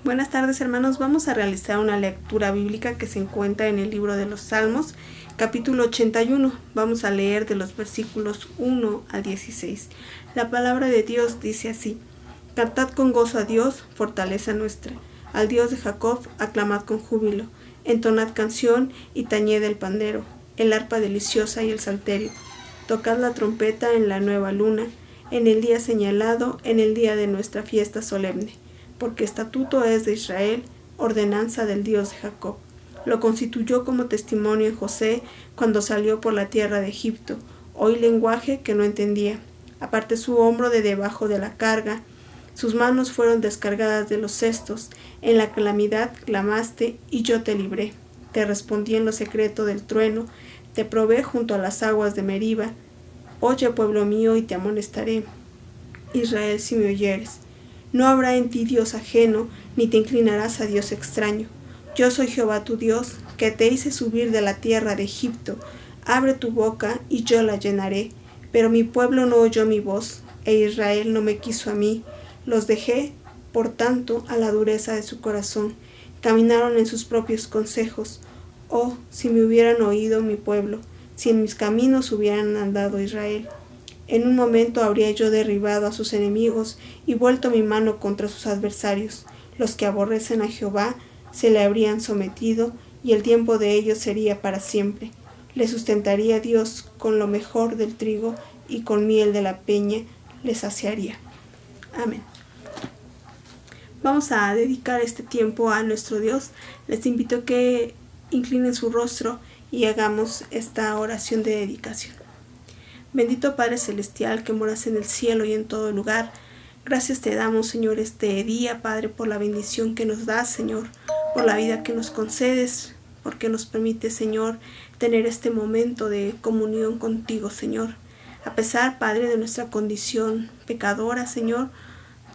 Buenas tardes, hermanos. Vamos a realizar una lectura bíblica que se encuentra en el libro de los Salmos, capítulo 81. Vamos a leer de los versículos 1 al 16. La palabra de Dios dice así: Cantad con gozo a Dios, fortaleza nuestra. Al Dios de Jacob, aclamad con júbilo. Entonad canción y tañed el pandero, el arpa deliciosa y el salterio. Tocad la trompeta en la nueva luna, en el día señalado, en el día de nuestra fiesta solemne. Porque estatuto es de Israel, ordenanza del Dios de Jacob. Lo constituyó como testimonio en José cuando salió por la tierra de Egipto. Oí lenguaje que no entendía. Aparté su hombro de debajo de la carga. Sus manos fueron descargadas de los cestos. En la calamidad clamaste y yo te libré. Te respondí en lo secreto del trueno. Te probé junto a las aguas de Meriba. Oye, pueblo mío, y te amonestaré. Israel, si me oyeres. No habrá en ti Dios ajeno, ni te inclinarás a Dios extraño. Yo soy Jehová tu Dios, que te hice subir de la tierra de Egipto. Abre tu boca, y yo la llenaré. Pero mi pueblo no oyó mi voz, e Israel no me quiso a mí. Los dejé, por tanto, a la dureza de su corazón. Caminaron en sus propios consejos. Oh, si me hubieran oído mi pueblo, si en mis caminos hubieran andado Israel. En un momento habría yo derribado a sus enemigos y vuelto mi mano contra sus adversarios. Los que aborrecen a Jehová se le habrían sometido, y el tiempo de ellos sería para siempre. Le sustentaría Dios con lo mejor del trigo, y con miel de la peña le saciaría. Amén. Vamos a dedicar este tiempo a nuestro Dios. Les invito a que inclinen su rostro y hagamos esta oración de dedicación. Bendito Padre Celestial, que moras en el cielo y en todo lugar, gracias te damos, Señor, este día, Padre, por la bendición que nos das, Señor, por la vida que nos concedes, porque nos permite, Señor, tener este momento de comunión contigo, Señor. A pesar, Padre, de nuestra condición pecadora, Señor,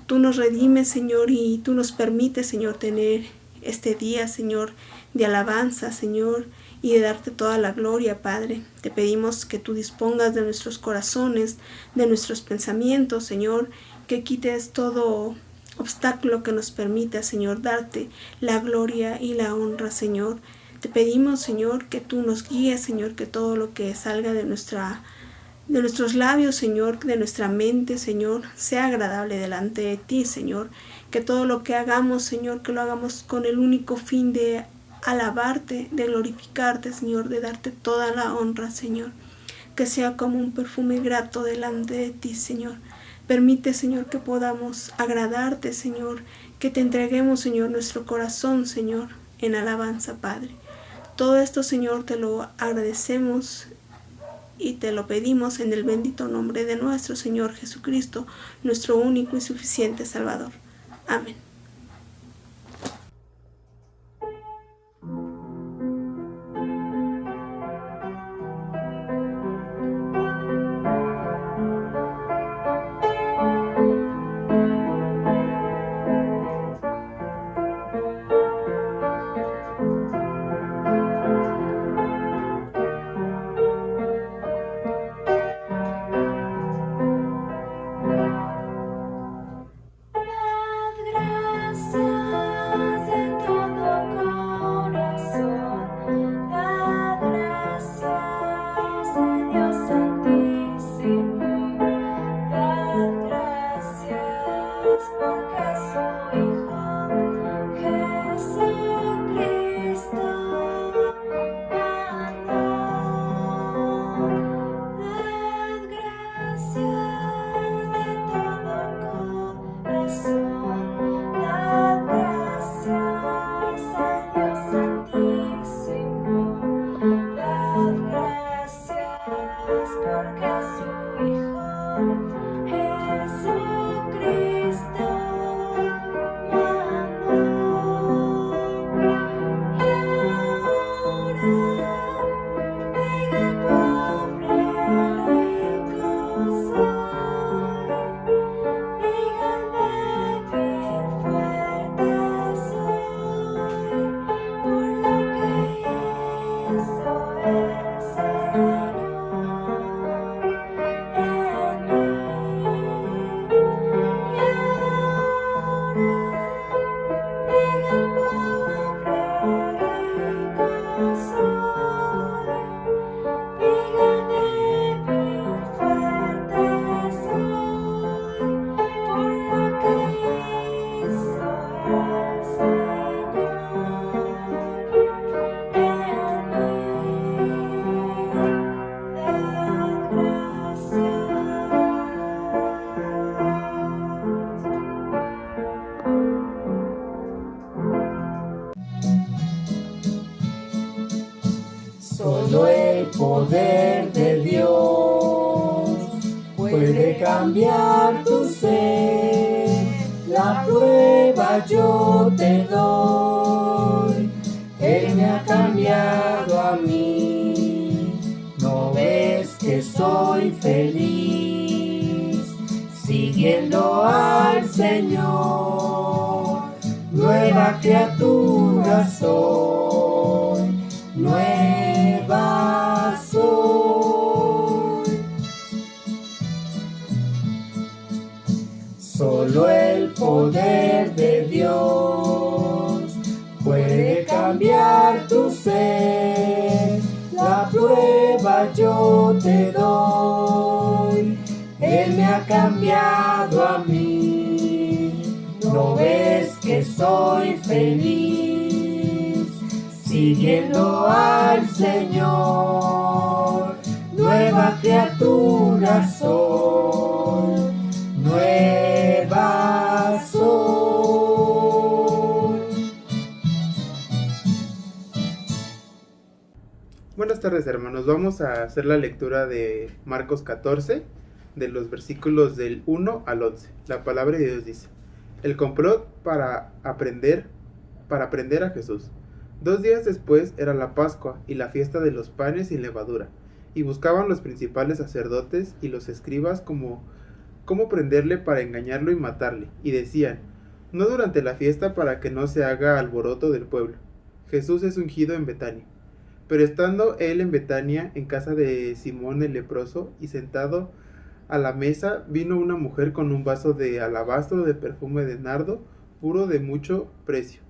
tú nos redimes, Señor, y tú nos permites, Señor, tener este día, Señor, de alabanza, Señor, y de darte toda la gloria, Padre. Te pedimos que tú dispongas de nuestros corazones, de nuestros pensamientos, Señor, que quites todo obstáculo que nos permita, Señor, darte la gloria y la honra, Señor. Te pedimos, Señor, que tú nos guíes, Señor, que todo lo que salga de nuestros labios, Señor, de nuestra mente, Señor, sea agradable delante de ti, Señor. Que todo lo que hagamos, Señor, que lo hagamos con el único fin de alabarte, de glorificarte, Señor, de darte toda la honra, Señor. Que sea como un perfume grato delante de ti, Señor. Permite, Señor, que podamos agradarte, Señor. Que te entreguemos, Señor, nuestro corazón, Señor, en alabanza, Padre. Todo esto, Señor, te lo agradecemos y te lo pedimos en el bendito nombre de nuestro Señor Jesucristo, nuestro único y suficiente Salvador. Amén. puede cambiar tu ser, la prueba yo te doy. Él me ha cambiado a mí, ¿no ves que soy feliz? Siguiendo al Señor, nueva criatura soy, nueva soy. Solo el poder de Dios puede cambiar tu ser, la prueba yo te doy. Él me ha cambiado a mí, ¿no ves que soy feliz? Siguiendo al Señor, nueva criatura soy, nueva soy. Buenas tardes, hermanos. Vamos a hacer la lectura de Marcos 14, de los versículos del 1 al 11. La palabra de Dios dice: el complot para aprender a Jesús. 2 días después era la Pascua y la fiesta de los panes sin levadura, y buscaban los principales sacerdotes y los escribas cómo prenderle para engañarlo y matarle, y decían: no durante la fiesta, para que no se haga alboroto del pueblo. Jesús es ungido en Betania. Pero estando él en Betania, en casa de Simón el leproso, y sentado a la mesa, vino una mujer con un vaso de alabastro de perfume de nardo puro de mucho precio,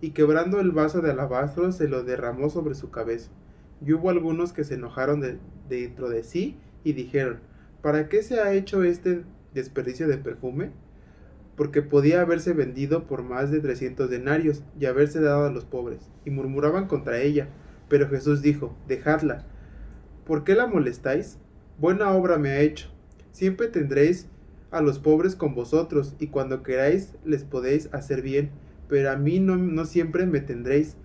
y quebrando el vaso de alabastro se lo derramó sobre su cabeza. Y hubo algunos que se enojaron dentro de sí y dijeron: ¿para qué se ha hecho este desperdicio de perfume? Porque podía haberse vendido por más de 300 denarios y haberse dado a los pobres. Y murmuraban contra ella. Pero Jesús dijo: dejadla. ¿Por qué la molestáis? Buena obra me ha hecho. Siempre tendréis a los pobres con vosotros, y cuando queráis les podéis hacer bien, pero a mí no siempre me tendréis.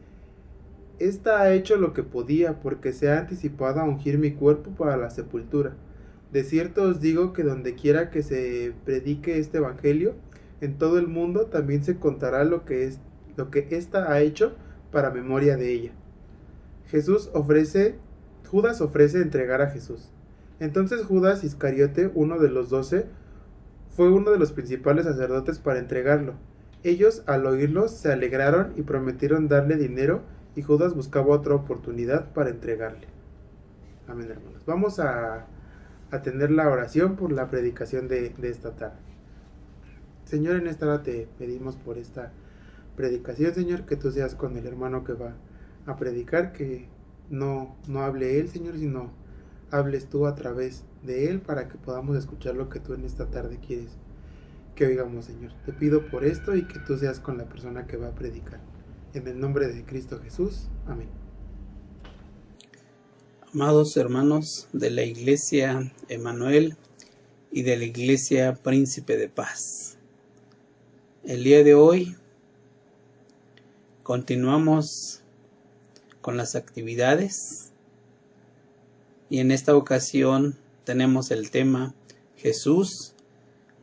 Esta ha hecho lo que podía, porque se ha anticipado a ungir mi cuerpo para la sepultura. De cierto os digo que donde quiera que se predique este evangelio, en todo el mundo también se contará lo que ésta ha hecho para memoria de ella. Judas ofrece entregar a Jesús. Entonces Judas Iscariote, uno de los 12, fue uno de los principales sacerdotes para entregarlo. Ellos, al oírlo, se alegraron y prometieron darle dinero, y Judas buscaba otra oportunidad para entregarle. Amén, hermanos. Vamos a tener la oración por la predicación de esta tarde. Señor, en esta hora te pedimos por esta predicación, Señor, que tú seas con el hermano que va a predicar, que no hable él, Señor, sino hables tú a través de él, para que podamos escuchar lo que tú en esta tarde quieres que oigamos, Señor. Te pido por esto y que tú seas con la persona que va a predicar. En el nombre de Cristo Jesús. Amén. Amados hermanos de la Iglesia Emmanuel y de la Iglesia Príncipe de Paz, el día de hoy continuamos con las actividades, y en esta ocasión tenemos el tema Jesús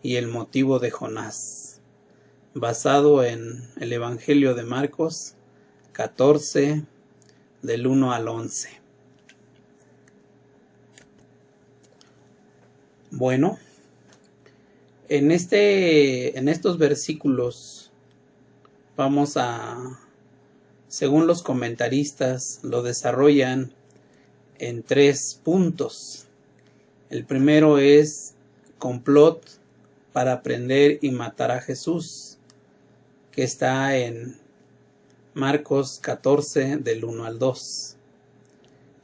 y el motivo de Jonás, basado en el Evangelio de Marcos 14, del 1 al 11. Bueno, en estos versículos vamos a, según los comentaristas, lo desarrollan en 3 puntos. El primero es complot para prender y matar a Jesús, que está en Marcos 14 del 1 al 2.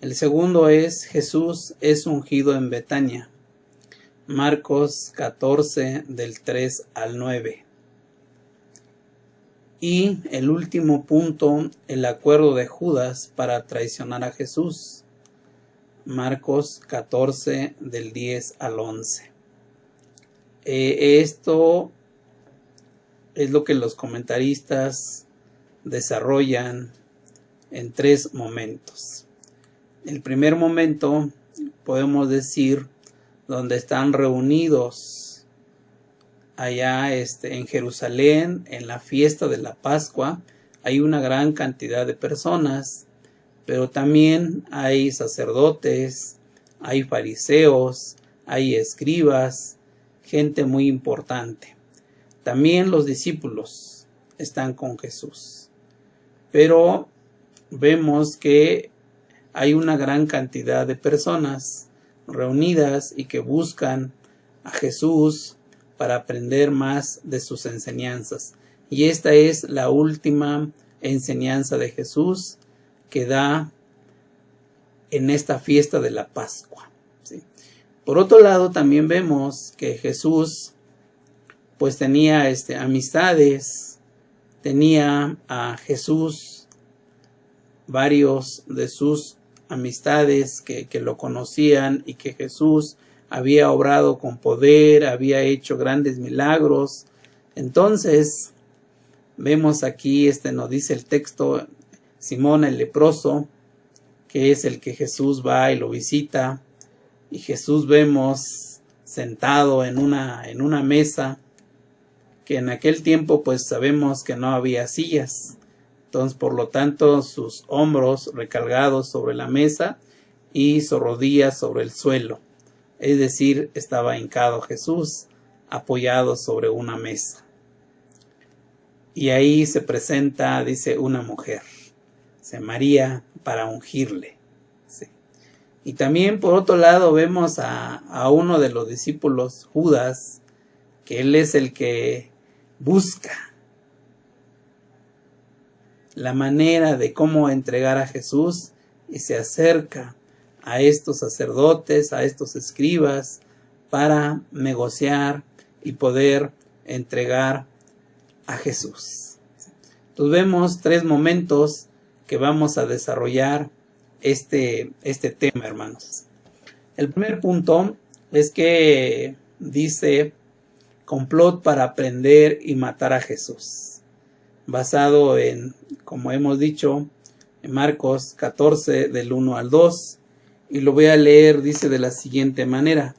El segundo es Jesús es ungido en Betania, Marcos 14 del 3 al 9. Y el último punto, el acuerdo de Judas para traicionar a Jesús, Marcos 14 del 10 al 11. Esto es lo que los comentaristas desarrollan en 3 momentos. El primer momento podemos decir donde están reunidos allá en Jerusalén en la fiesta de la Pascua. Hay una gran cantidad de personas, pero también hay sacerdotes, hay fariseos, hay escribas, gente muy importante. También los discípulos están con Jesús. Pero vemos que hay una gran cantidad de personas reunidas y que buscan a Jesús para aprender más de sus enseñanzas. Y esta es la última enseñanza de Jesús que da en esta fiesta de la Pascua, ¿sí? Por otro lado, también vemos que Jesús pues tenía amistades, tenía a Jesús varios de sus amistades que lo conocían y que Jesús había obrado con poder, había hecho grandes milagros. Entonces, vemos aquí, nos dice el texto, Simón el leproso, que es el que Jesús va y lo visita, y Jesús vemos sentado en una mesa, que en aquel tiempo pues sabemos que no había sillas. Entonces, por lo tanto, sus hombros recargados sobre la mesa y sus rodillas sobre el suelo. Es decir, estaba hincado Jesús, apoyado sobre una mesa. Y ahí se presenta, dice, una mujer, María, para ungirle. Sí. Y también, por otro lado, vemos a uno de los discípulos, Judas, que él es el que busca la manera de cómo entregar a Jesús y se acerca a estos sacerdotes, a estos escribas, para negociar y poder entregar a Jesús. Entonces vemos 3 momentos que vamos a desarrollar este tema, hermanos. El primer punto es que dice complot para prender y matar a Jesús, basado en, como hemos dicho, en Marcos 14 del 1 al 2, y lo voy a leer, dice de la siguiente manera: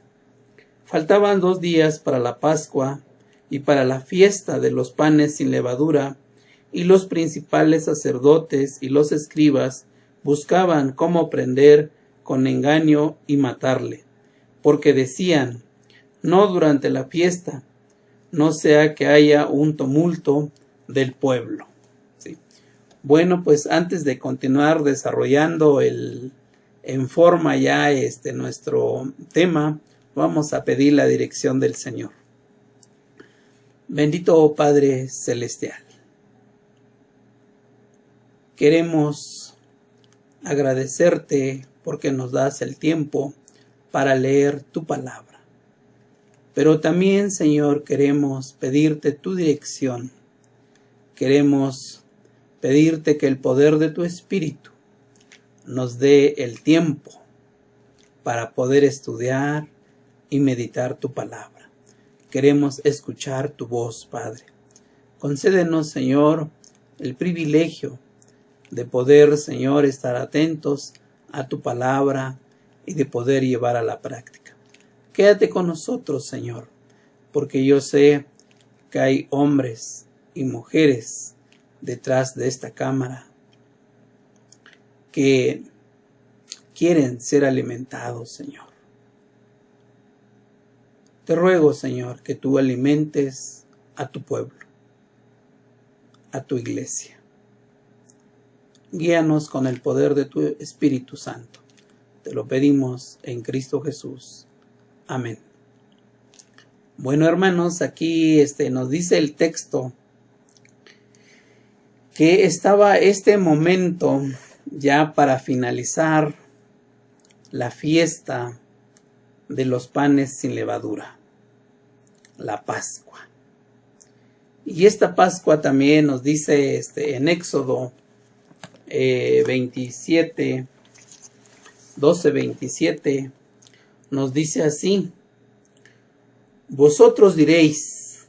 faltaban 2 días para la Pascua y para la fiesta de los panes sin levadura, y los principales sacerdotes y los escribas buscaban cómo prender con engaño y matarle, porque decían: no durante la fiesta, no sea que haya un tumulto del pueblo. ¿Sí? Bueno, pues antes de continuar desarrollando en forma ya nuestro tema, vamos a pedir la dirección del Señor. Bendito Padre Celestial, queremos agradecerte porque nos das el tiempo para leer tu palabra. Pero también, Señor, queremos pedirte tu dirección. Queremos pedirte que el poder de tu Espíritu nos dé el tiempo para poder estudiar y meditar tu palabra. Queremos escuchar tu voz, Padre. Concédenos, Señor, el privilegio de poder, Señor, estar atentos a tu palabra y de poder llevar a la práctica. Quédate con nosotros, Señor, porque yo sé que hay hombres y mujeres detrás de esta cámara que quieren ser alimentados, Señor. Te ruego, Señor, que tú alimentes a tu pueblo, a tu iglesia. Guíanos con el poder de tu Espíritu Santo. Te lo pedimos en Cristo Jesús. Amén. Bueno, hermanos, aquí nos dice el texto que estaba este momento ya para finalizar la fiesta de los panes sin levadura, la Pascua. Y esta Pascua también nos dice en Éxodo 27, 12-27, nos dice así: vosotros diréis,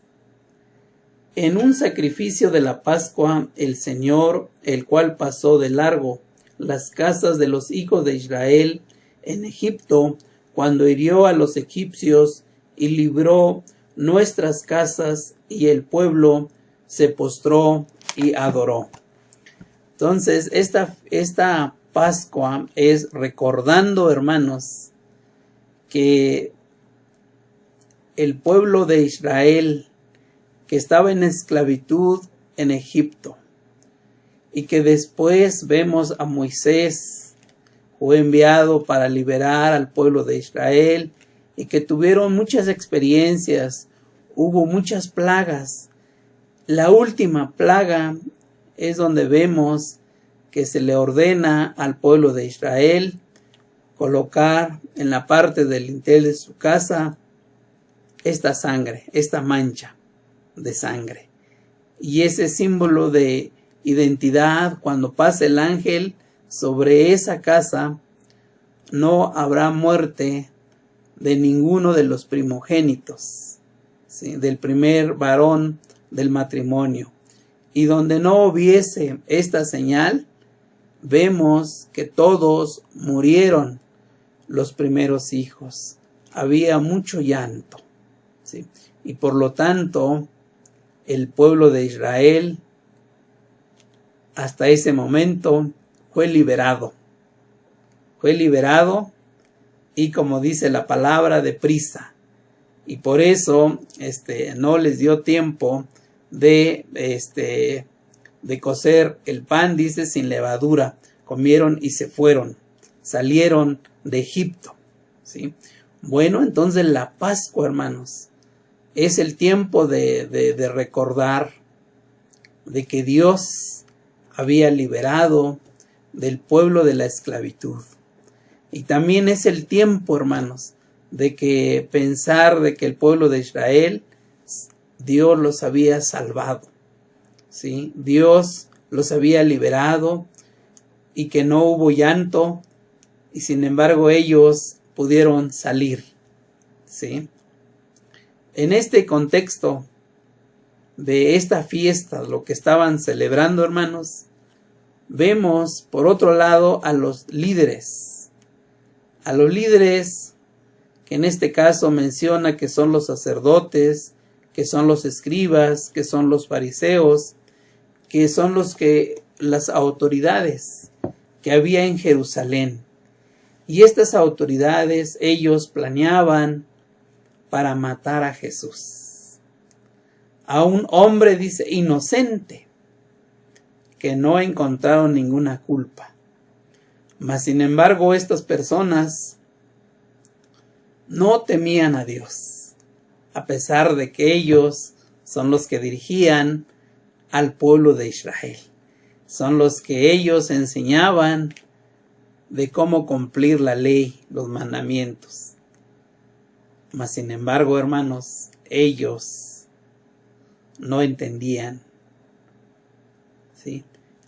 en un sacrificio de la Pascua el Señor, el cual pasó de largo las casas de los hijos de Israel en Egipto, cuando hirió a los egipcios y libró nuestras casas, y el pueblo se postró y adoró. Entonces, esta Pascua es recordando, hermanos, que el pueblo de Israel, que estaba en esclavitud en Egipto, y que después vemos a Moisés, fue enviado para liberar al pueblo de Israel, y que tuvieron muchas experiencias, hubo muchas plagas. La última plaga es donde vemos que se le ordena al pueblo de Israel colocar en la parte del dintel de su casa esta sangre, esta mancha de sangre. Y ese símbolo de identidad, cuando pase el ángel sobre esa casa, no habrá muerte de ninguno de los primogénitos, ¿sí?, del primer varón del matrimonio. Y donde no hubiese esta señal, vemos que todos murieron los primeros hijos. Había mucho llanto, ¿sí? Y por lo tanto, el pueblo de Israel, hasta ese momento, fue liberado. Fue liberado, y como dice la palabra, deprisa. Y por eso no les dio tiempo de cocer el pan, dice, sin levadura. Comieron y se fueron, salieron de Egipto, ¿sí? Bueno, entonces la Pascua, hermanos, es el tiempo de recordar de que Dios había liberado del pueblo de la esclavitud. Y también es el tiempo, hermanos, de que pensar de que el pueblo de Israel, Dios los había salvado, ¿sí? Dios los había liberado, y que no hubo llanto, y sin embargo ellos pudieron salir, ¿sí? En este contexto de esta fiesta, lo que estaban celebrando, hermanos, vemos por otro lado a los líderes que en este caso menciona que son los sacerdotes, que son los escribas, que son los fariseos, que son las autoridades que había en Jerusalén. Y estas autoridades, ellos planeaban para matar a Jesús, a un hombre, dice, inocente, que no encontraron ninguna culpa. Mas sin embargo, estas personas no temían a Dios, a pesar de que ellos son los que dirigían al pueblo de Israel. Son los que ellos enseñaban de cómo cumplir la ley, los mandamientos. Mas sin embargo, hermanos, ellos no entendían, ¿sí?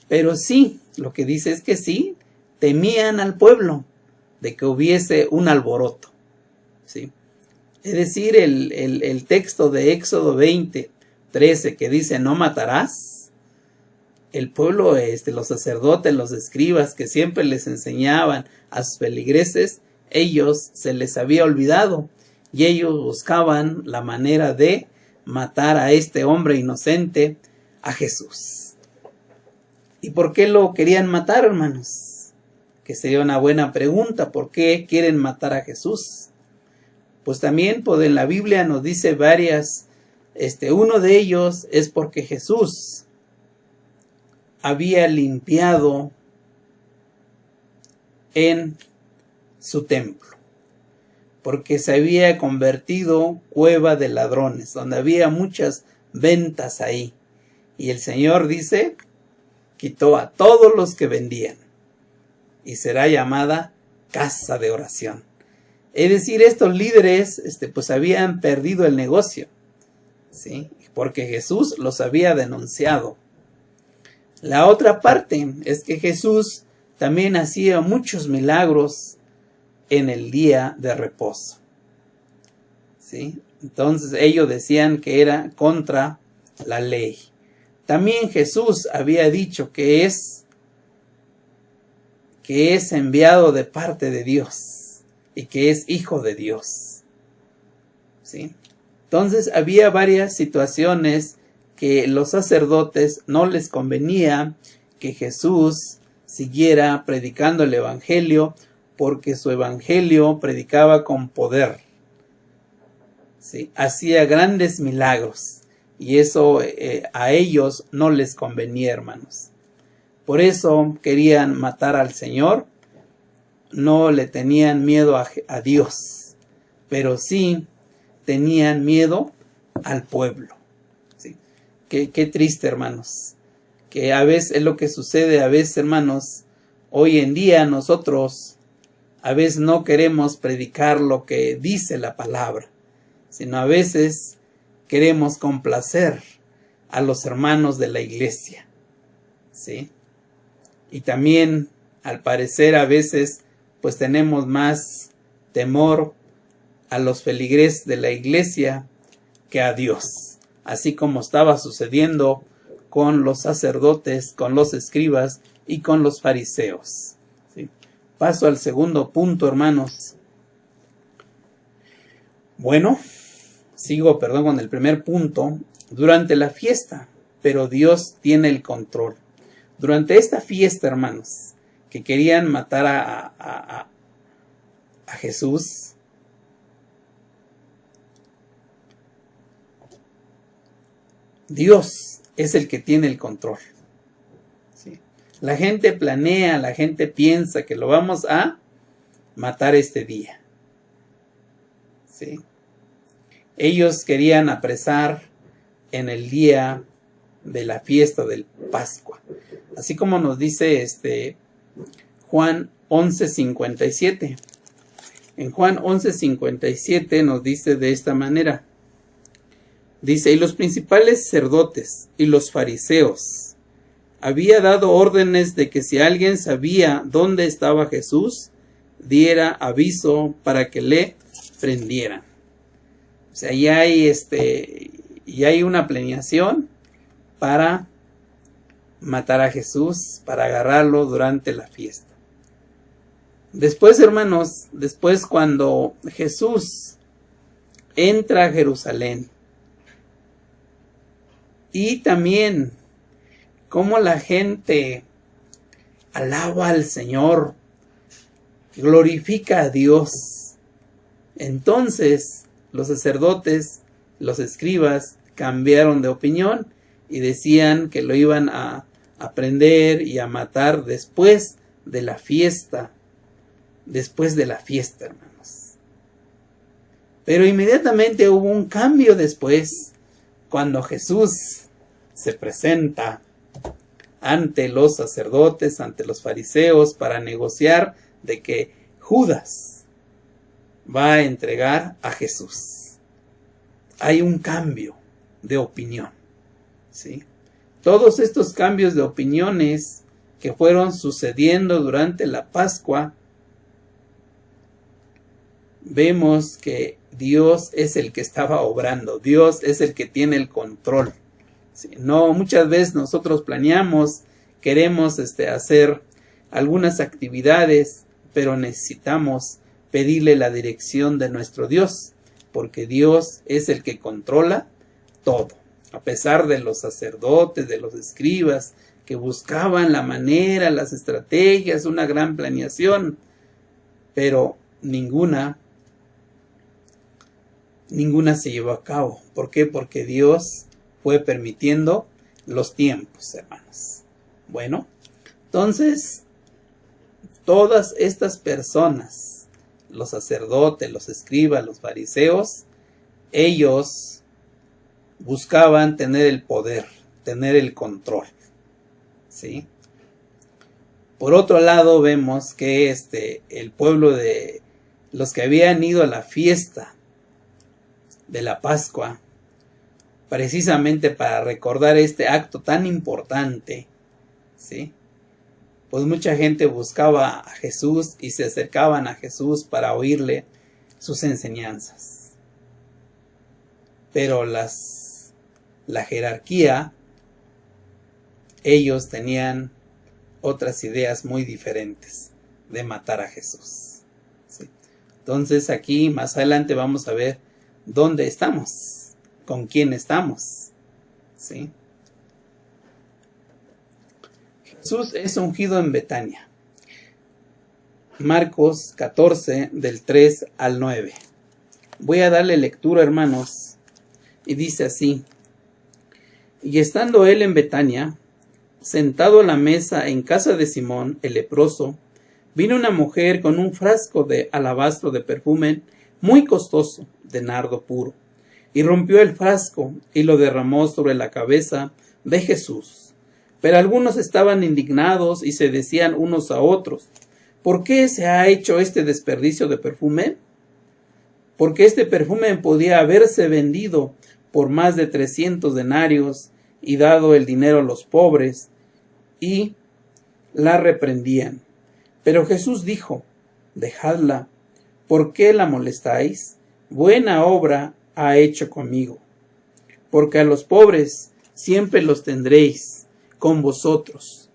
Pero sí, lo que dice es que sí, temían al pueblo de que hubiese un alboroto, ¿sí? Es decir, el texto de Éxodo 20:13 que dice no matarás, el pueblo, los sacerdotes, los escribas que siempre les enseñaban a sus feligreses, ellos se les había olvidado y ellos buscaban la manera de matar a este hombre inocente, a Jesús. ¿Y por qué lo querían matar, hermanos? Que sería una buena pregunta. ¿Por qué quieren matar a Jesús? Pues también pues en la Biblia nos dice varias, uno de ellos es porque Jesús había limpiado en su templo, porque se había convertido cueva de ladrones, donde había muchas ventas ahí, y el Señor dice, quitó a todos los que vendían, y será llamada casa de oración. Es decir, estos líderes, pues habían perdido el negocio, ¿sí? Porque Jesús los había denunciado. La otra parte es que Jesús también hacía muchos milagros en el día de reposo, ¿sí? Entonces ellos decían que era contra la ley. También Jesús había dicho que es enviado de parte de Dios. y que es hijo de Dios. ¿Sí? Entonces había varias situaciones que los sacerdotes no les convenía que Jesús siguiera predicando el evangelio, porque su evangelio predicaba con poder. ¿Sí? Hacía grandes milagros y eso a ellos no les convenía, hermanos. Por eso querían matar al Señor. No le tenían miedo a Dios, pero sí tenían miedo al pueblo. ¿Sí? Qué triste, hermanos, que a veces es lo que sucede, a veces, hermanos, hoy en día nosotros a veces no queremos predicar lo que dice la palabra, sino a veces queremos complacer a los hermanos de la iglesia. ¿Sí? Y también, al parecer, a veces pues tenemos más temor a los feligreses de la iglesia que a Dios, así como estaba sucediendo con los sacerdotes, con los escribas y con los fariseos. ¿Sí? Paso al segundo punto, hermanos. Bueno, sigo con el primer punto. Durante la fiesta, pero Dios tiene el control. Durante esta fiesta, hermanos, que querían matar a Jesús, Dios es el que tiene el control. ¿Sí? La gente planea, la gente piensa que lo vamos a matar este día. ¿Sí? Ellos querían apresar en el día de la fiesta del Pascua. Así como nos dice Juan 11:57. En Juan 11:57 nos dice de esta manera. Dice, y los principales sacerdotes y los fariseos había dado órdenes de que si alguien sabía dónde estaba Jesús, diera aviso para que le prendieran. O sea, ya hay una planeación para matar a Jesús, para agarrarlo durante la fiesta. Después, hermanos, cuando Jesús entra a Jerusalén, y también cómo la gente alaba al Señor, glorifica a Dios, entonces los sacerdotes, los escribas cambiaron de opinión y decían que lo iban a prender y a matar después de la fiesta. Después de la fiesta, hermanos. Pero inmediatamente hubo un cambio después, cuando Jesús se presenta ante los sacerdotes, ante los fariseos, para negociar de que Judas va a entregar a Jesús. Hay un cambio de opinión. ¿Sí? Todos estos cambios de opiniones que fueron sucediendo durante la Pascua, vemos que Dios es el que estaba obrando, Dios es el que tiene el control. ¿Sí? No, muchas veces nosotros planeamos, queremos hacer algunas actividades, pero necesitamos pedirle la dirección de nuestro Dios, porque Dios es el que controla todo. A pesar de los sacerdotes, de los escribas, que buscaban la manera, las estrategias, una gran planeación, pero ninguna se llevó a cabo. ¿Por qué? Porque Dios fue permitiendo los tiempos, hermanos. Bueno, entonces, todas estas personas, los sacerdotes, los escribas, los fariseos, ellos buscaban tener el poder, tener el control. ¿Sí? Por otro lado, vemos que el pueblo de los que habían ido a la fiesta de la Pascua, precisamente para recordar este acto tan importante, ¿sí? Pues mucha gente buscaba a Jesús y se acercaban a Jesús para oírle sus enseñanzas. Pero la jerarquía, ellos tenían otras ideas muy diferentes de matar a Jesús. ¿Sí? Entonces aquí más adelante vamos a ver dónde estamos, con quién estamos, ¿sí? Jesús es ungido en Betania. Marcos 14 del 3 al 9. Voy a darle lectura, hermanos, y dice así: y estando él en Betania, sentado a la mesa en casa de Simón el leproso, vino una mujer con un frasco de alabastro de perfume muy costoso, de nardo puro, y rompió el frasco y lo derramó sobre la cabeza de Jesús. Pero algunos estaban indignados y se decían unos a otros: ¿por qué se ha hecho este desperdicio de perfume? Porque este perfume podía haberse vendido por más de 300 denarios y dado el dinero a los pobres. Y la reprendían. Pero Jesús dijo: dejadla, ¿por qué la molestáis? Buena obra ha hecho conmigo. Porque a los pobres siempre los tendréis con vosotros,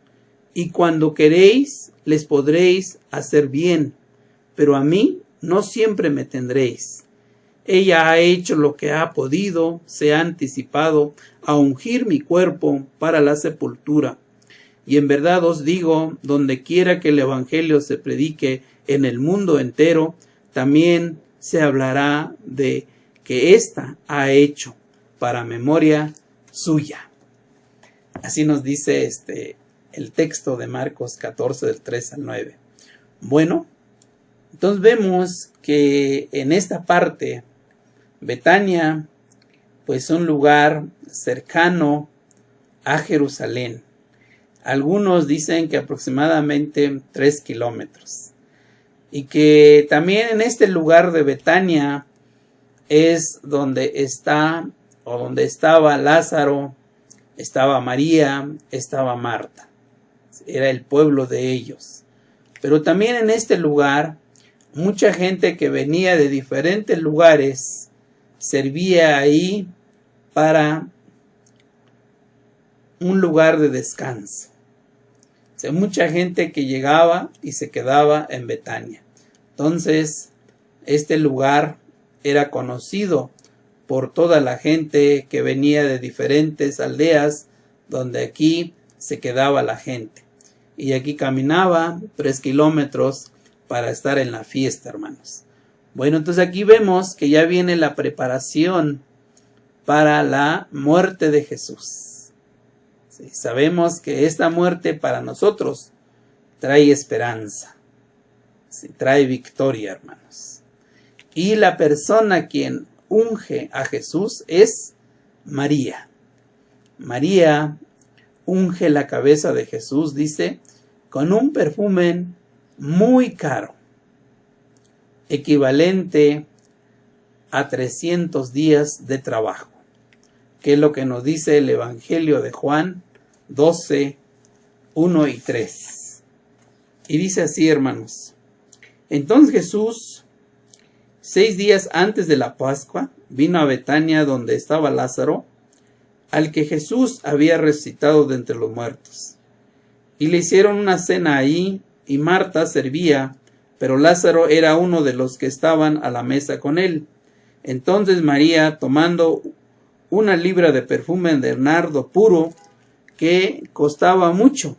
y cuando queréis les podréis hacer bien, pero a mí no siempre me tendréis. Ella ha hecho lo que ha podido, se ha anticipado a ungir mi cuerpo para la sepultura. Y en verdad os digo, donde quiera que el evangelio se predique en el mundo entero, también se hablará de que ésta ha hecho para memoria suya. Así nos dice el texto de Marcos 14 del 3 al 9. Bueno, entonces vemos que en esta parte Betania, pues un lugar cercano a Jerusalén. Algunos dicen que aproximadamente 3 kilómetros. Y que también en este lugar de Betania es donde está o donde estaba Lázaro, estaba María, estaba Marta. Era el pueblo de ellos. Pero también en este lugar, mucha gente que venía de diferentes lugares servía ahí para un lugar de descanso. O sea, mucha gente que llegaba y se quedaba en Betania. Entonces, este lugar era conocido por toda la gente que venía de diferentes aldeas, donde aquí se quedaba la gente. Y aquí caminaba 3 kilómetros para estar en la fiesta, hermanos. Bueno, entonces aquí vemos que ya viene la preparación para la muerte de Jesús. Sí, sabemos que esta muerte para nosotros trae esperanza, sí, trae victoria, hermanos. Y la persona quien unge a Jesús es María. María unge la cabeza de Jesús, dice, con un perfume muy caro, equivalente a 300 días de trabajo, que es lo que nos dice el Evangelio de Juan 12, 1 y 3. Y dice así, hermanos: entonces Jesús, 6 días antes de la Pascua, vino a Betania donde estaba Lázaro, al que Jesús había resucitado de entre los muertos. Y le hicieron una cena ahí, y Marta servía, pero Lázaro era uno de los que estaban a la mesa con él. Entonces María, tomando 1 libra de perfume de nardo puro, que costaba mucho,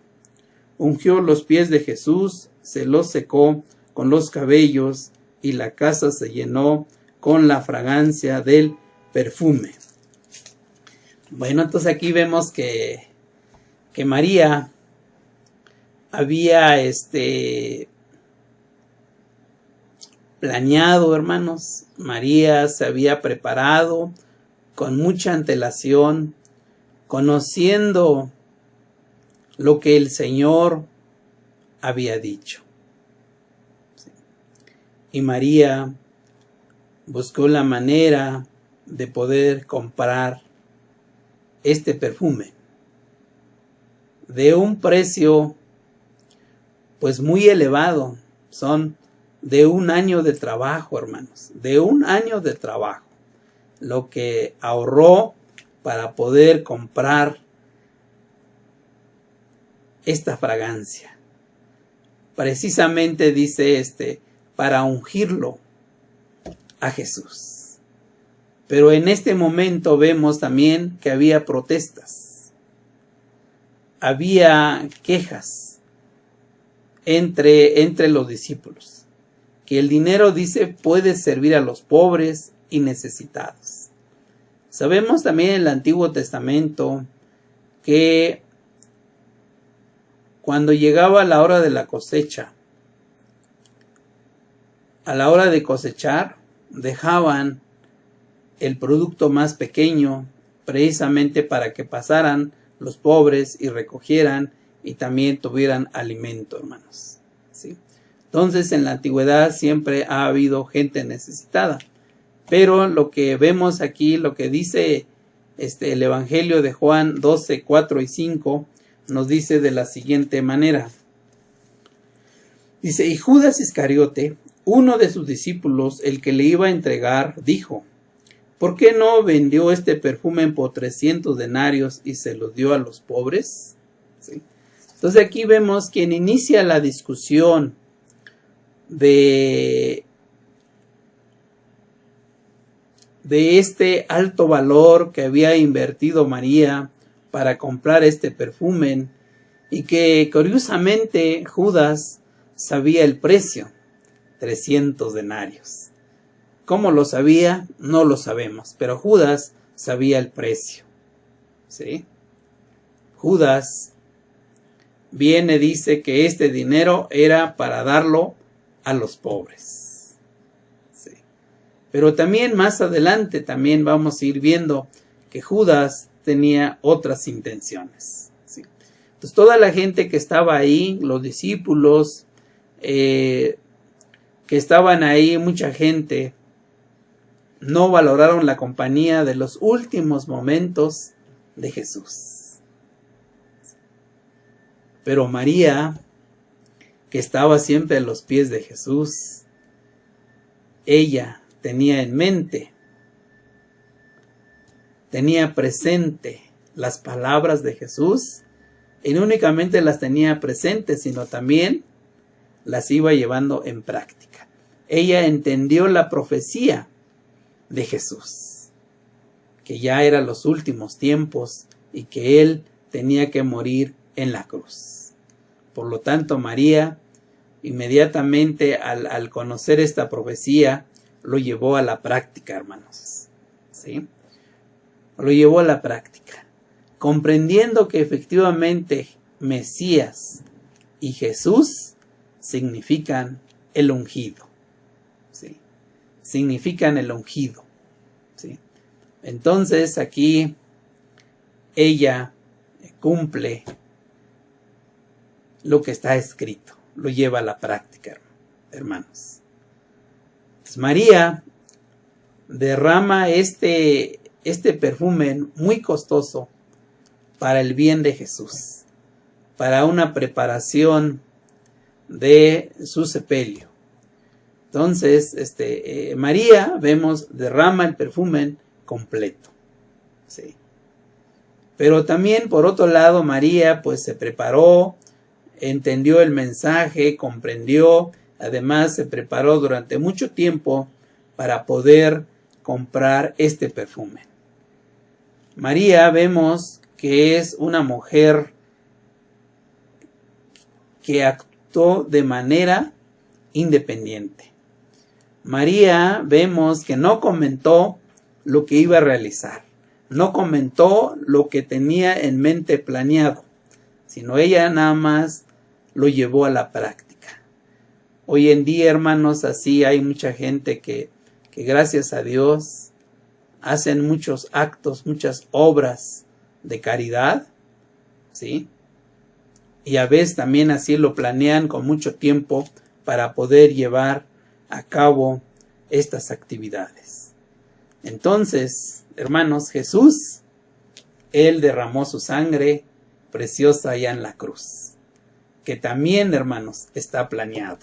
ungió los pies de Jesús, se los secó con los cabellos, y la casa se llenó con la fragancia del perfume. Bueno, entonces aquí vemos que María había planeado, hermanos. María se había preparado con mucha antelación, conociendo lo que el Señor había dicho. Y María buscó la manera de poder comprar este perfume de un precio pues muy elevado. Son de 1 año de trabajo, hermanos, de 1 año de trabajo, lo que ahorró para poder comprar esta fragancia. Precisamente dice para ungirlo a Jesús. Pero en este momento vemos también que había protestas, había quejas entre los discípulos, que el dinero, dice, puede servir a los pobres y necesitados. Sabemos también en el Antiguo Testamento que cuando llegaba la hora de la cosecha, a la hora de cosechar, dejaban el producto más pequeño precisamente para que pasaran los pobres y recogieran y también tuvieran alimento, hermanos. ¿Sí? Entonces, en la antigüedad siempre ha habido gente necesitada. Pero lo que vemos aquí, lo que dice el Evangelio de Juan 12, 4 y 5, nos dice de la siguiente manera. Dice, y Judas Iscariote, uno de sus discípulos, el que le iba a entregar, dijo, ¿por qué no vendió este perfume por 300 denarios y se los dio a los pobres? ¿Sí? Entonces aquí vemos quien inicia la discusión de este alto valor que había invertido María para comprar este perfume y que curiosamente Judas sabía el precio, 300 denarios. ¿Cómo lo sabía? No lo sabemos, pero Judas sabía el precio. ¿Sí? Judas viene, dice que este dinero era para darlo a los pobres. ¿Sí? Pero también más adelante también vamos a ir viendo que Judas tenía otras intenciones. ¿Sí? Entonces toda la gente que estaba ahí, los discípulos que estaban ahí, mucha gente, no valoraron la compañía de los últimos momentos de Jesús. Pero María, que estaba siempre a los pies de Jesús, ella tenía en mente, tenía presente las palabras de Jesús, y no únicamente las tenía presentes, sino también las iba llevando en práctica. Ella entendió la profecía de Jesús, que ya eran los últimos tiempos y que Él tenía que morir en la cruz. Por lo tanto, María, inmediatamente al conocer esta profecía, lo llevó a la práctica, hermanos. ¿Sí? Lo llevó a la práctica, comprendiendo que efectivamente Mesías y Jesús significan el ungido. ¿Sí? Significan el ungido. ¿Sí? Entonces aquí ella cumple lo que está escrito, lo lleva a la práctica, hermanos. Pues María derrama este perfume muy costoso para el bien de Jesús, para una preparación de su sepelio. Entonces, María, vemos, derrama el perfume completo. ¿Sí? Pero también, por otro lado, María, pues, se preparó, entendió el mensaje, comprendió, además se preparó durante mucho tiempo para poder comprar este perfume. María, vemos que es una mujer que actuó de manera independiente. María, vemos que no comentó lo que iba a realizar, no comentó lo que tenía en mente planeado, sino ella nada más lo llevó a la práctica. Hoy en día, hermanos, así hay mucha gente que gracias a Dios hacen muchos actos, muchas obras de caridad, ¿sí? Y a veces también así lo planean con mucho tiempo para poder llevar a cabo estas actividades. Entonces, hermanos, Jesús, Él derramó su sangre preciosa allá en la cruz, que también, hermanos, está planeado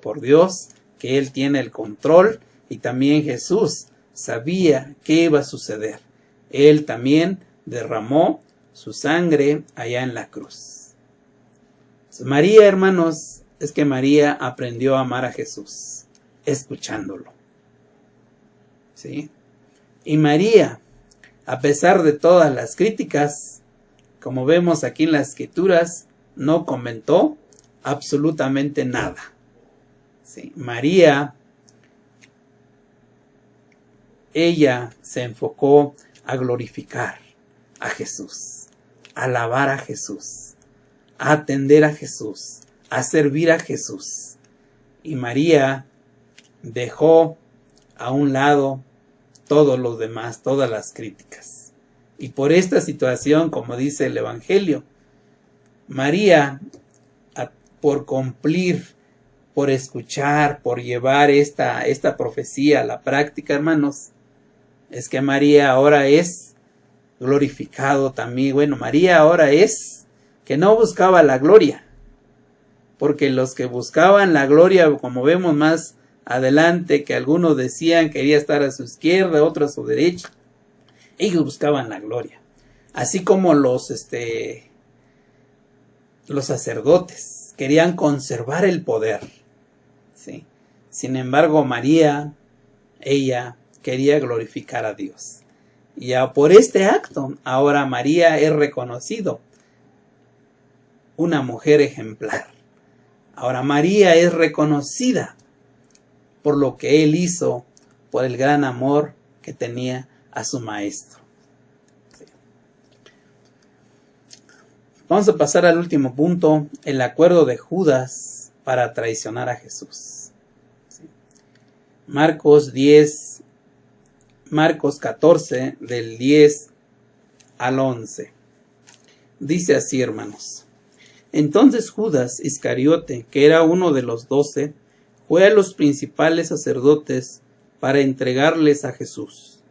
por Dios, que Él tiene el control, y también Jesús sabía qué iba a suceder. Él también derramó su sangre allá en la cruz. María, hermanos, es que María aprendió a amar a Jesús. escuchándolo. ¿Sí? Y María, a pesar de todas las críticas, como vemos aquí en las Escrituras, no comentó absolutamente nada. ¿Sí? María, ella se enfocó a glorificar a Jesús, a alabar a Jesús, a atender a Jesús, a servir a Jesús. Y María dejó a un lado todos los demás, todas las críticas. Y por esta situación, como dice el Evangelio, María, por cumplir, por escuchar, por llevar esta profecía a la práctica, hermanos, es que María ahora es glorificado también. Bueno, María ahora es que no buscaba la gloria, porque los que buscaban la gloria, como vemos más adelante, que algunos decían quería estar a su izquierda, otros a su derecha, ellos buscaban la gloria, así como los sacerdotes querían conservar el poder, ¿sí? Sin embargo, María, ella quería glorificar a Dios. Y ya por este acto, ahora María es reconocido una mujer ejemplar. Ahora María es reconocida por lo que él hizo, por el gran amor que tenía a su maestro. Sí. Vamos a pasar al último punto, el acuerdo de Judas para traicionar a Jesús. Sí. Marcos 14, del 10 al 11. Dice así, hermanos. Entonces Judas Iscariote, que era uno de los 12, fue a los principales sacerdotes para entregarles a Jesús.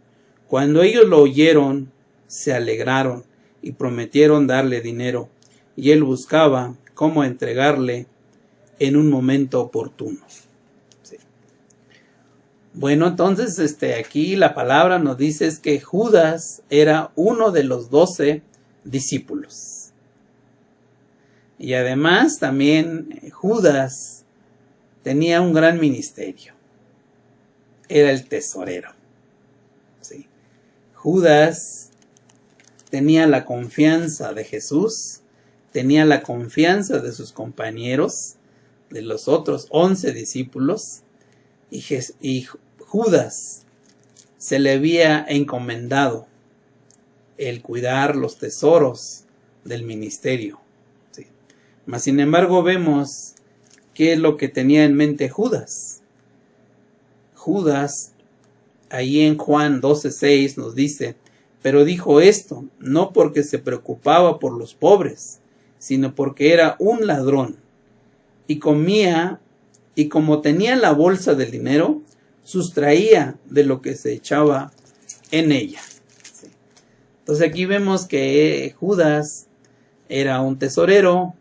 Cuando ellos lo oyeron, se alegraron y prometieron darle dinero, y él buscaba cómo entregarle en un momento oportuno. Sí. Bueno, entonces aquí la palabra nos dice es que Judas era uno de los 12 discípulos. Y además también Judas tenía un gran ministerio. Era el tesorero. ¿Sí? Judas tenía la confianza de Jesús, tenía la confianza de sus compañeros, de los otros 11 discípulos, y Judas se le había encomendado el cuidar los tesoros del ministerio. ¿Sí? Mas sin embargo vemos qué es lo que tenía en mente Judas. Judas, ahí en Juan 12:6 nos dice, pero dijo esto, no porque se preocupaba por los pobres, sino porque era un ladrón, y comía, y como tenía la bolsa del dinero, sustraía de lo que se echaba en ella. Sí. Entonces aquí vemos que Judas era un tesorero,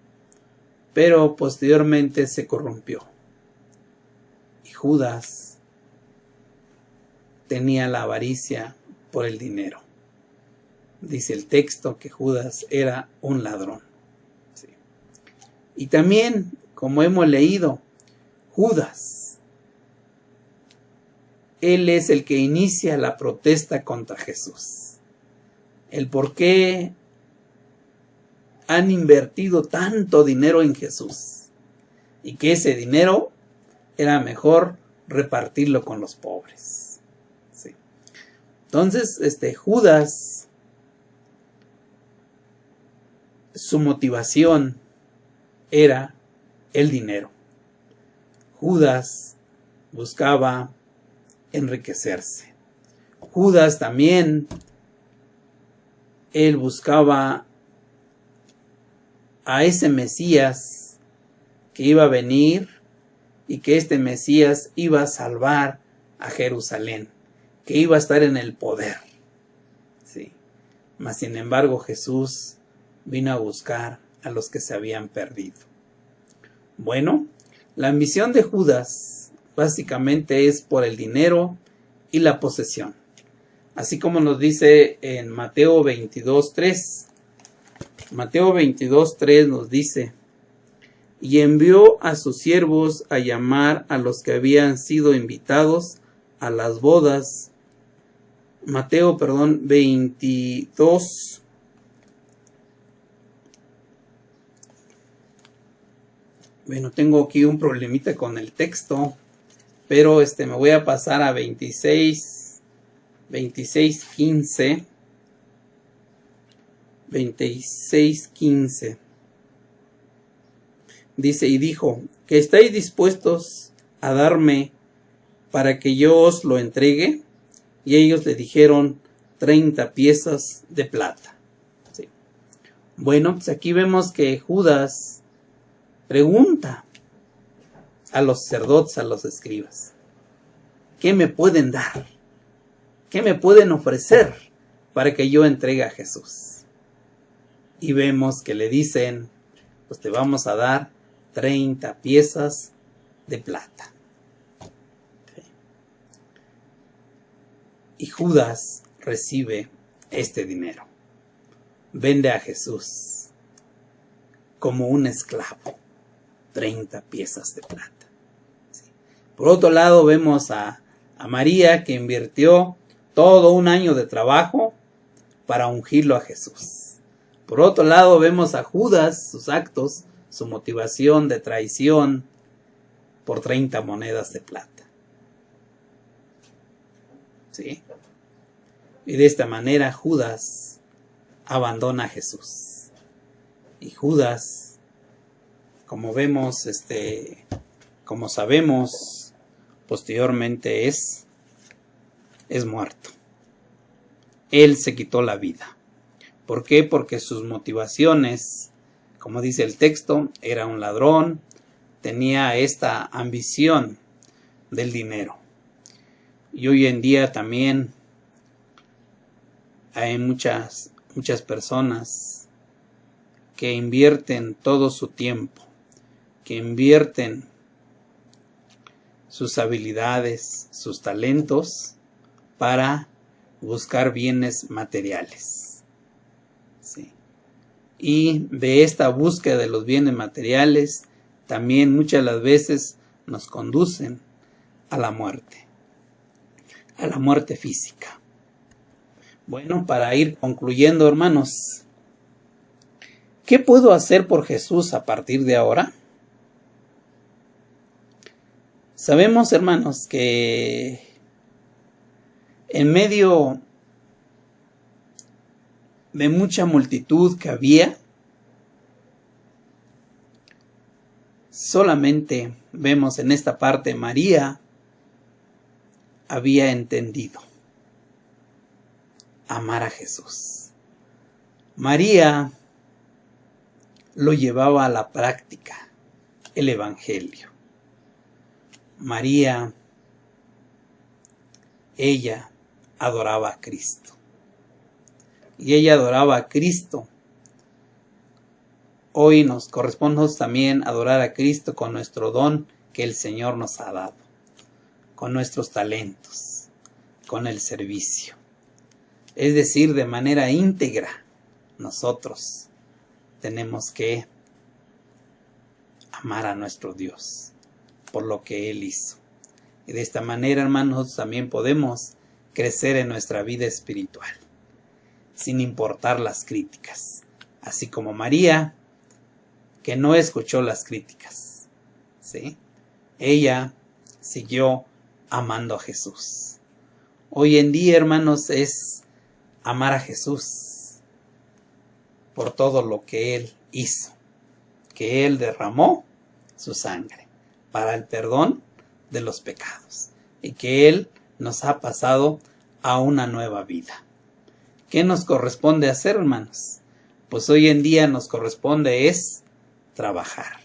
pero posteriormente se corrompió. Y Judas tenía la avaricia por el dinero. Dice el texto que Judas era un ladrón. Sí. Y también, como hemos leído, Judas, él es el que inicia la protesta contra Jesús. El por qué han invertido tanto dinero en Jesús y que ese dinero era mejor repartirlo con los pobres. Sí. Entonces, Judas, su motivación era el dinero. Judas buscaba enriquecerse. Judas también, él buscaba a ese Mesías que iba a venir y que este Mesías iba a salvar a Jerusalén, que iba a estar en el poder. Sí. Mas sin embargo Jesús vino a buscar a los que se habían perdido. Bueno, la ambición de Judas básicamente es por el dinero y la posesión. Así como nos dice en Mateo 22:3. Mateo 22:3 nos dice, y envió a sus siervos a llamar a los que habían sido invitados a las bodas. Mateo, 22. Bueno, tengo aquí un problemita con el texto, pero me voy a pasar a 26:15. 26:15. Dice, y dijo, ¿que estáis dispuestos a darme para que yo os lo entregue? Y ellos le dijeron 30 piezas de plata. Sí. Bueno, pues aquí vemos que Judas pregunta a los sacerdotes, a los escribas, ¿qué me pueden dar? ¿Qué me pueden ofrecer para que yo entregue a Jesús? Y vemos que le dicen, pues te vamos a dar 30 piezas de plata. Y Judas recibe este dinero. Vende a Jesús como un esclavo. 30 piezas de plata. Sí. Por otro lado vemos a María, que invirtió todo un año de trabajo para ungirlo a Jesús. Por otro lado vemos a Judas, sus actos, su motivación de traición por 30 monedas de plata. ¿Sí? Y de esta manera Judas abandona a Jesús. Y Judas, como vemos, como sabemos, posteriormente es muerto. Él se quitó la vida. ¿Por qué? Porque sus motivaciones, como dice el texto, era un ladrón, tenía esta ambición del dinero. Y hoy en día también hay muchas personas que invierten todo su tiempo, que invierten sus habilidades, sus talentos para buscar bienes materiales. Sí. Y de esta búsqueda de los bienes materiales también muchas de las veces nos conducen a la muerte física. Bueno, para ir concluyendo, hermanos, ¿qué puedo hacer por Jesús a partir de ahora? Sabemos, hermanos, que en medio de mucha multitud que había, solamente vemos en esta parte María había entendido amar a Jesús. María lo llevaba a la práctica, el Evangelio. María, ella adoraba a Cristo. Y ella adoraba a Cristo. Hoy nos corresponde también adorar a Cristo con nuestro don que el Señor nos ha dado, con nuestros talentos, con el servicio. Es decir, de manera íntegra, nosotros tenemos que amar a nuestro Dios por lo que Él hizo. Y de esta manera, hermanos, también podemos crecer en nuestra vida espiritual, sin importar las críticas. Así como María, que no escuchó las críticas, ¿sí? Ella siguió amando a Jesús. Hoy en día, hermanos, es amar a Jesús por todo lo que Él hizo, que Él derramó su sangre para el perdón de los pecados y que Él nos ha pasado a una nueva vida. ¿Qué nos corresponde hacer, hermanos? Pues hoy en día nos corresponde es trabajar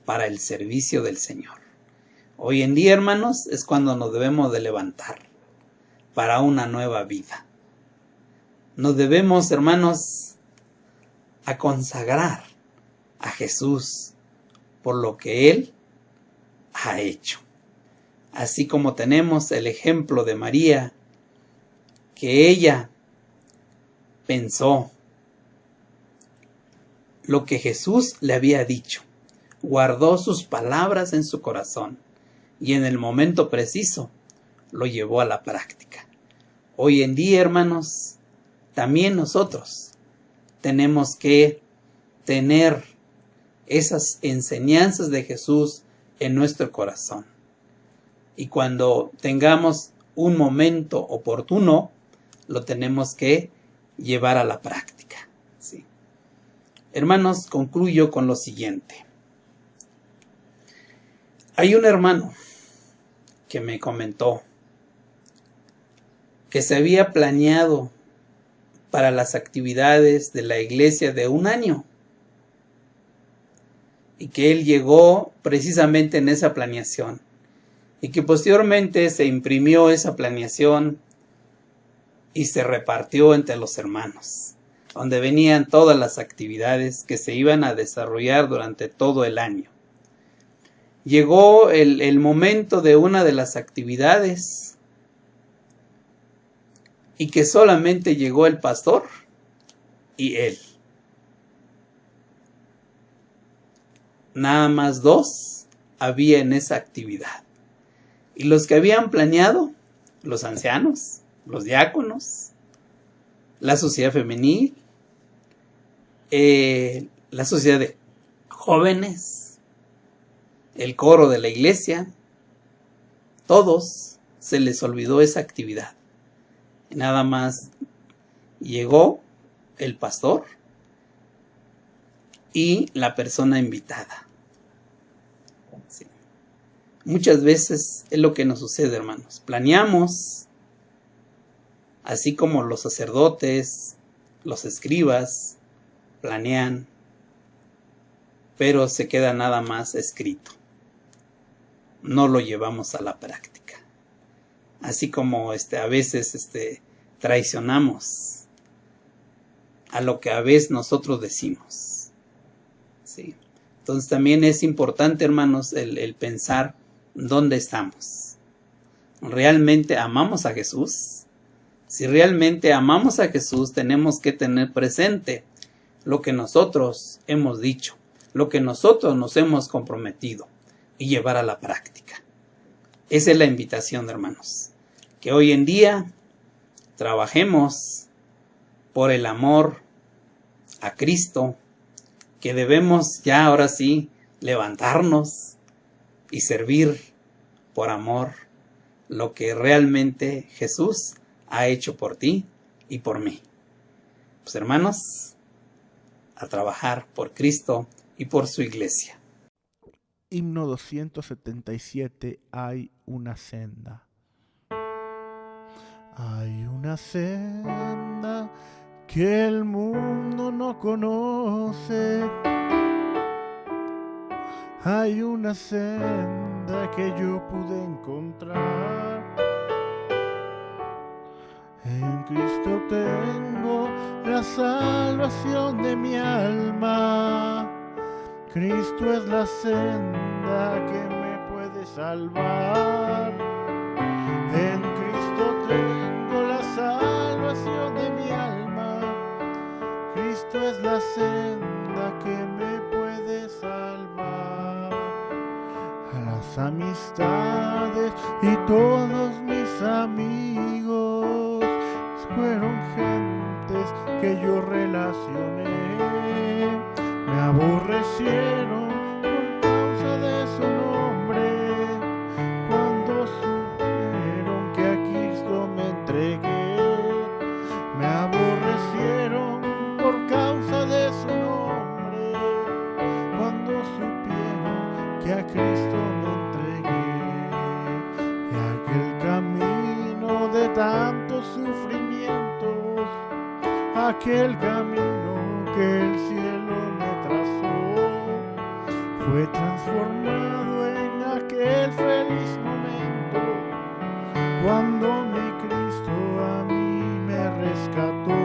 para el servicio del Señor. Hoy en día, hermanos, es cuando nos debemos de levantar para una nueva vida. Nos debemos, hermanos, a consagrar a Jesús por lo que Él ha hecho. Así como tenemos el ejemplo de María, que ella pensó lo que Jesús le había dicho. guardó sus palabras en su corazón y en el momento preciso lo llevó a la práctica. Hoy en día, hermanos, también nosotros tenemos que tener esas enseñanzas de Jesús en nuestro corazón. Y cuando tengamos un momento oportuno, lo tenemos que llevar a la práctica. ¿Sí? Hermanos, concluyo con lo siguiente. Hay un hermano que me comentó que se había planeado para las actividades de la iglesia de un año y que él llegó precisamente en esa planeación y que posteriormente se imprimió esa planeación y se repartió entre los hermanos, donde venían todas las actividades que se iban a desarrollar durante todo el año. Llegó el momento de una de las actividades y que solamente llegó el pastor y él. Nada más 2 había en esa actividad. Y los que habían planeado, los ancianos, los diáconos, la sociedad femenil, la sociedad de jóvenes, el coro de la iglesia, todos se les olvidó esa actividad. Nada más llegó el pastor y la persona invitada. Sí. Muchas veces es lo que nos sucede, hermanos. Planeamos, así como los sacerdotes, los escribas, planean, pero se queda nada más escrito. No lo llevamos a la práctica. Así como a veces traicionamos a lo que a veces nosotros decimos. ¿Sí? Entonces también es importante, hermanos, el pensar dónde estamos. ¿Realmente amamos a Jesús? Si realmente amamos a Jesús, tenemos que tener presente lo que nosotros hemos dicho, lo que nosotros nos hemos comprometido y llevar a la práctica. Esa es la invitación, hermanos. Que hoy en día trabajemos por el amor a Cristo, que debemos ya ahora sí levantarnos y servir por amor lo que realmente Jesús ha hecho por ti y por mí. Pues hermanos, a trabajar por Cristo y por su iglesia. Himno 277, hay una senda. Hay una senda que el mundo no conoce. Hay una senda que yo pude encontrar. En Cristo tengo la salvación de mi alma. Cristo es la senda que me puede salvar. En Cristo tengo la salvación de mi alma. Cristo es la senda que me puede salvar. A las amistades y todos mis amigos fueron gentes que yo relacioné. Me aborrecieron por causa de su nombre. Cuando supieron que a Cristo me entregué, me aborrecieron por causa de su nombre. Cuando supieron que a Cristo me entregué, y aquel camino de tantos sufrimientos, aquel camino que el cielo me trazó, fue transformado en aquel feliz momento, cuando mi Cristo a mí me rescató.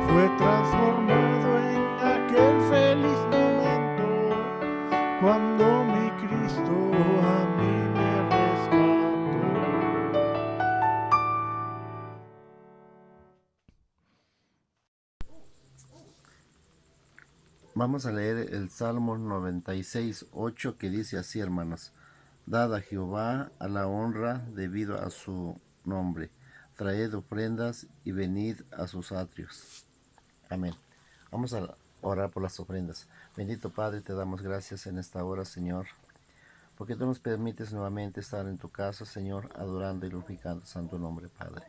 Fue transformado en aquel feliz momento, cuando mi Cristo a mí me rescató. Vamos a leer el Salmo 96:8, que dice así, hermanos: Dad a Jehová a la honra debido a su nombre, traed ofrendas y venid a sus atrios. Amén. Vamos a orar por las ofrendas. Bendito Padre, te damos gracias en esta hora, Señor, porque tú nos permites nuevamente estar en tu casa, Señor, adorando y glorificando tu santo nombre, Padre.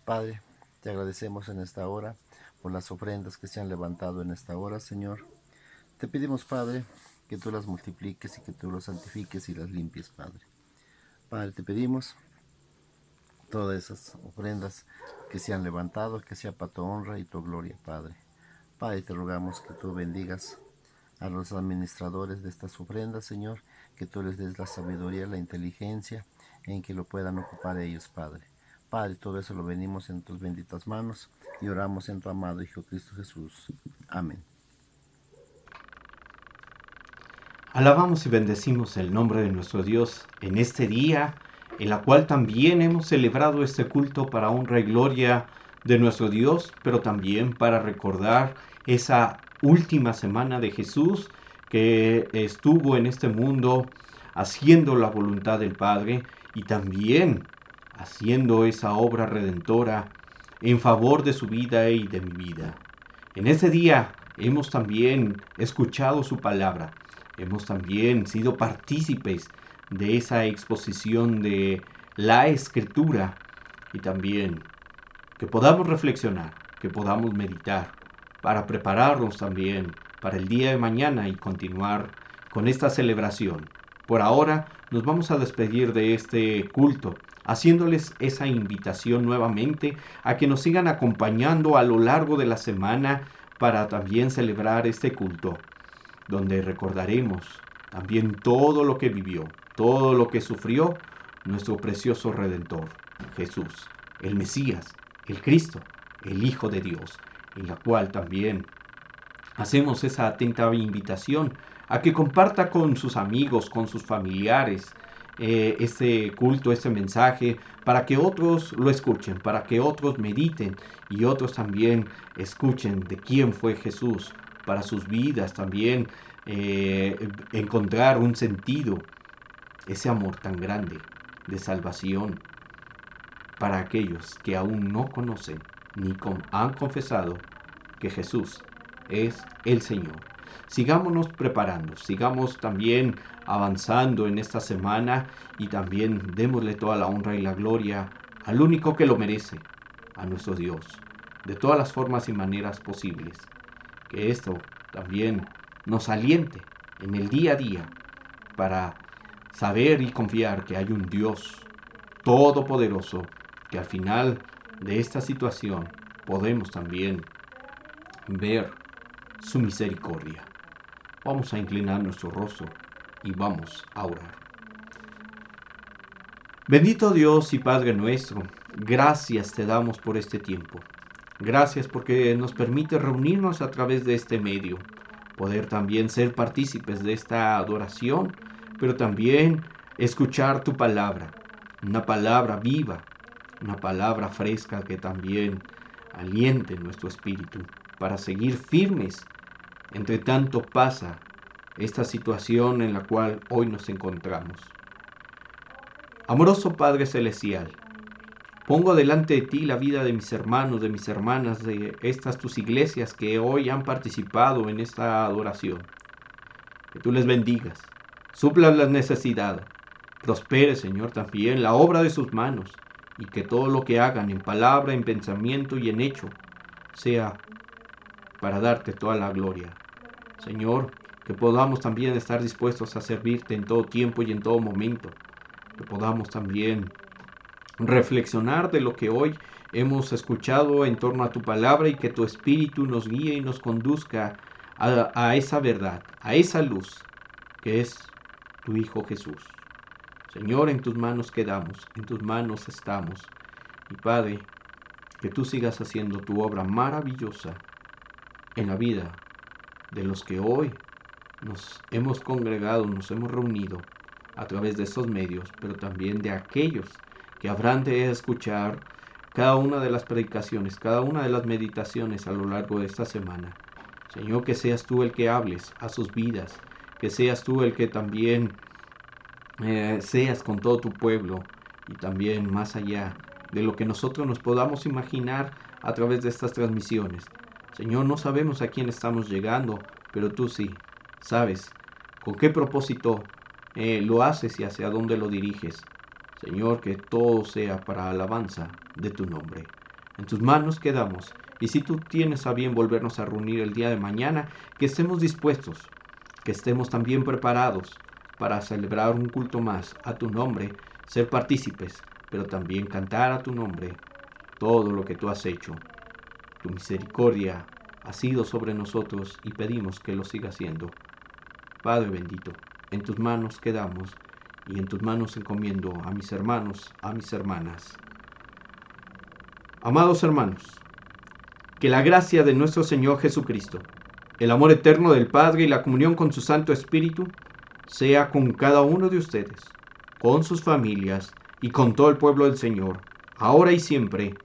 Padre, te agradecemos en esta hora por las ofrendas que se han levantado en esta hora, Señor. Te pedimos, Padre, que tú las multipliques y que tú las santifiques y las limpies, Padre. Padre, te pedimos todas esas ofrendas que se han levantado, que sea para tu honra y tu gloria, Padre. Padre, te rogamos que tú bendigas a los administradores de estas ofrendas, Señor, que tú les des la sabiduría, la inteligencia en que lo puedan ocupar ellos, Padre. Padre, todo eso lo venimos en tus benditas manos y oramos en tu amado Hijo Cristo Jesús. Amén. Alabamos y bendecimos el nombre de nuestro Dios en este día, en la cual también hemos celebrado este culto para honra y gloria de nuestro Dios, pero también para recordar esa última semana de Jesús que estuvo en este mundo haciendo la voluntad del Padre y también haciendo esa obra redentora en favor de su vida y de mi vida. En ese día hemos también escuchado su palabra. Hemos también sido partícipes de esa exposición de la Escritura y también que podamos reflexionar, que podamos meditar para prepararnos también para el día de mañana y continuar con esta celebración. Por ahora nos vamos a despedir de este culto, haciéndoles esa invitación nuevamente a que nos sigan acompañando a lo largo de la semana para también celebrar este culto, donde recordaremos también todo lo que vivió, todo lo que sufrió nuestro precioso Redentor, Jesús, el Mesías, el Cristo, el Hijo de Dios, en la cual también hacemos esa atenta invitación a que comparta con sus amigos, con sus familiares, este culto, este mensaje, para que otros lo escuchen, para que otros mediten y otros también escuchen de quién fue Jesús, para sus vidas también encontrar un sentido, ese amor tan grande de salvación para aquellos que aún no conocen ni han confesado que Jesús es el Señor. Sigámonos preparando, sigamos también avanzando en esta semana y también démosle toda la honra y la gloria al único que lo merece, a nuestro Dios, de todas las formas y maneras posibles. Que esto también nos aliente en el día a día para saber y confiar que hay un Dios todopoderoso, que al final de esta situación podemos también ver su misericordia. Vamos a inclinar nuestro rostro y vamos a orar. Bendito Dios y Padre nuestro, gracias te damos por este tiempo. Gracias porque nos permite reunirnos a través de este medio, poder también ser partícipes de esta adoración, pero también escuchar tu palabra, una palabra viva, una palabra fresca que también aliente nuestro espíritu para seguir firmes. Entre tanto pasa esta situación en la cual hoy nos encontramos. Amoroso Padre Celestial, pongo delante de ti la vida de mis hermanos, de mis hermanas, de estas tus iglesias que hoy han participado en esta adoración. Que tú les bendigas, suplas las necesidades, prospere, Señor, también la obra de sus manos, y que todo lo que hagan en palabra, en pensamiento y en hecho sea para darte toda la gloria. Señor, que podamos también estar dispuestos a servirte en todo tiempo y en todo momento. Que podamos también reflexionar de lo que hoy hemos escuchado en torno a tu palabra y que tu Espíritu nos guíe y nos conduzca a esa verdad, a esa luz que es tu Hijo Jesús. Señor, en tus manos quedamos, en tus manos estamos. Y Padre, que tú sigas haciendo tu obra maravillosa en la vida de los que hoy nos hemos congregado, nos hemos reunido a través de estos medios, pero también de aquellos que habrán de escuchar cada una de las predicaciones, cada una de las meditaciones a lo largo de esta semana. Señor, que seas tú el que hables a sus vidas, que seas tú el que también seas con todo tu pueblo y también más allá de lo que nosotros nos podamos imaginar a través de estas transmisiones. Señor, no sabemos a quién estamos llegando, pero tú sí, sabes con qué propósito lo haces y hacia dónde lo diriges. Señor, que todo sea para alabanza de tu nombre. En tus manos quedamos, y si tú tienes a bien volvernos a reunir el día de mañana, que estemos dispuestos, que estemos también preparados para celebrar un culto más a tu nombre, ser partícipes, pero también cantar a tu nombre todo lo que tú has hecho. Tu misericordia ha sido sobre nosotros y pedimos que lo siga siendo. Padre bendito, en tus manos quedamos y en tus manos encomiendo a mis hermanos, a mis hermanas. Amados hermanos, que la gracia de nuestro Señor Jesucristo, el amor eterno del Padre y la comunión con su Santo Espíritu sea con cada uno de ustedes, con sus familias y con todo el pueblo del Señor, ahora y siempre.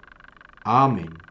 Amén.